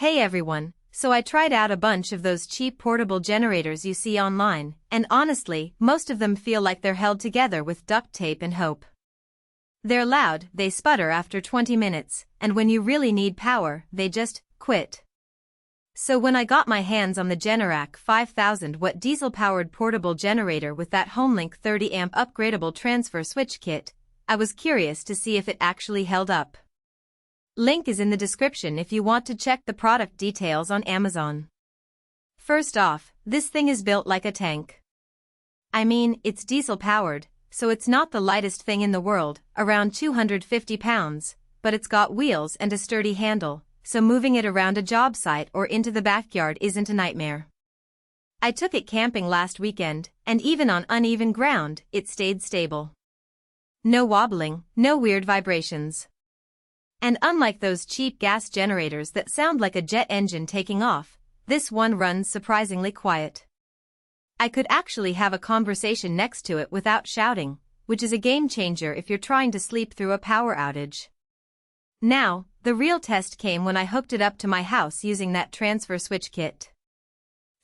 Hey everyone, so I tried out a bunch of those cheap portable generators you see online, and honestly, most of them feel like they're held together with duct tape and hope. They're loud, they sputter after 20 minutes, and when you really need power, they just quit. So when I got my hands on the Generac 5000-watt diesel-powered portable generator with that HomeLink 30-amp upgradable transfer switch kit, I was curious to see if it actually held up. Link is in the description if you want to check the product details on Amazon. First off, this thing is built like a tank. I mean, it's diesel-powered, so it's not the lightest thing in the world, around 250 pounds, but it's got wheels and a sturdy handle, so moving it around a job site or into the backyard isn't a nightmare. I took it camping last weekend, and even on uneven ground, it stayed stable. No wobbling, no weird vibrations. And unlike those cheap gas generators that sound like a jet engine taking off, this one runs surprisingly quiet. I could actually have a conversation next to it without shouting, which is a game changer if you're trying to sleep through a power outage. Now, the real test came when I hooked it up to my house using that transfer switch kit.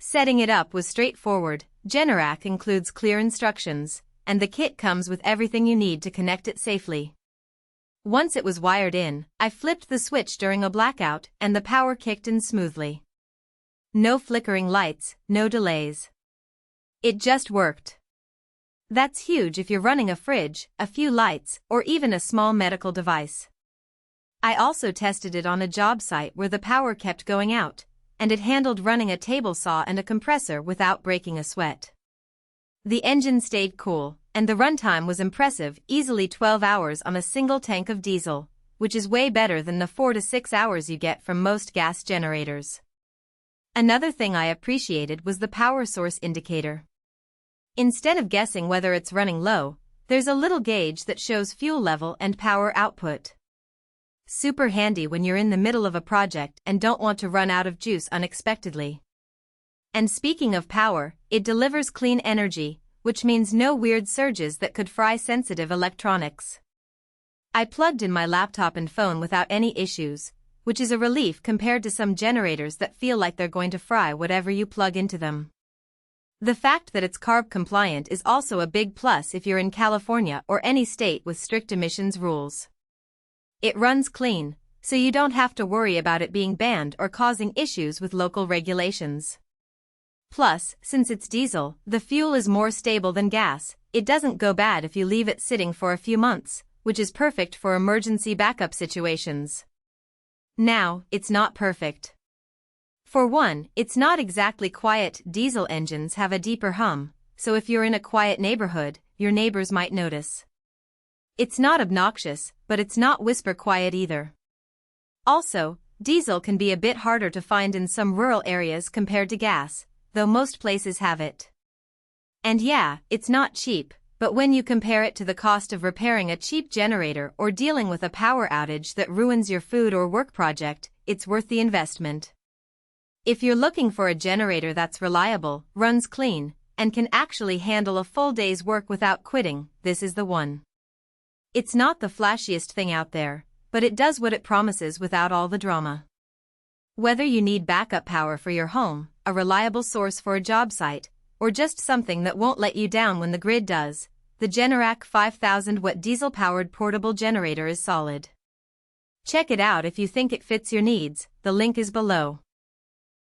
Setting it up was straightforward. Generac includes clear instructions, and the kit comes with everything you need to connect it safely. Once it was wired in, I flipped the switch during a blackout and the power kicked in smoothly. No flickering lights, no delays. It just worked. That's huge if you're running a fridge, a few lights, or even a small medical device. I also tested it on a job site where the power kept going out, and it handled running a table saw and a compressor without breaking a sweat. The engine stayed cool, and the runtime was impressive, easily 12 hours on a single tank of diesel, which is way better than the 4 to 6 hours you get from most gas generators. Another thing I appreciated was the power source indicator. Instead of guessing whether it's running low, there's a little gauge that shows fuel level and power output. Super handy when you're in the middle of a project and don't want to run out of juice unexpectedly. And speaking of power, it delivers clean energy, which means no weird surges that could fry sensitive electronics. I plugged in my laptop and phone without any issues, which is a relief compared to some generators that feel like they're going to fry whatever you plug into them. The fact that it's CARB compliant is also a big plus if you're in California or any state with strict emissions rules. It runs clean, so you don't have to worry about it being banned or causing issues with local regulations. Plus, since it's diesel, the fuel is more stable than gas. It doesn't go bad if you leave it sitting for a few months, which is perfect for emergency backup situations. Now, it's not perfect. For one, it's not exactly quiet. Diesel engines have a deeper hum, so if you're in a quiet neighborhood, your neighbors might notice. It's not obnoxious, but it's not whisper quiet either. Also, diesel can be a bit harder to find in some rural areas compared to gas, though most places have it. And yeah, it's not cheap, but when you compare it to the cost of repairing a cheap generator or dealing with a power outage that ruins your food or work project, it's worth the investment. If you're looking for a generator that's reliable, runs clean, and can actually handle a full day's work without quitting, this is the one. It's not the flashiest thing out there, but it does what it promises without all the drama. Whether you need backup power for your home, a reliable source for a job site, or just something that won't let you down when the grid does, the Generac 5000-watt diesel-powered portable generator is solid. Check it out if you think it fits your needs, the link is below.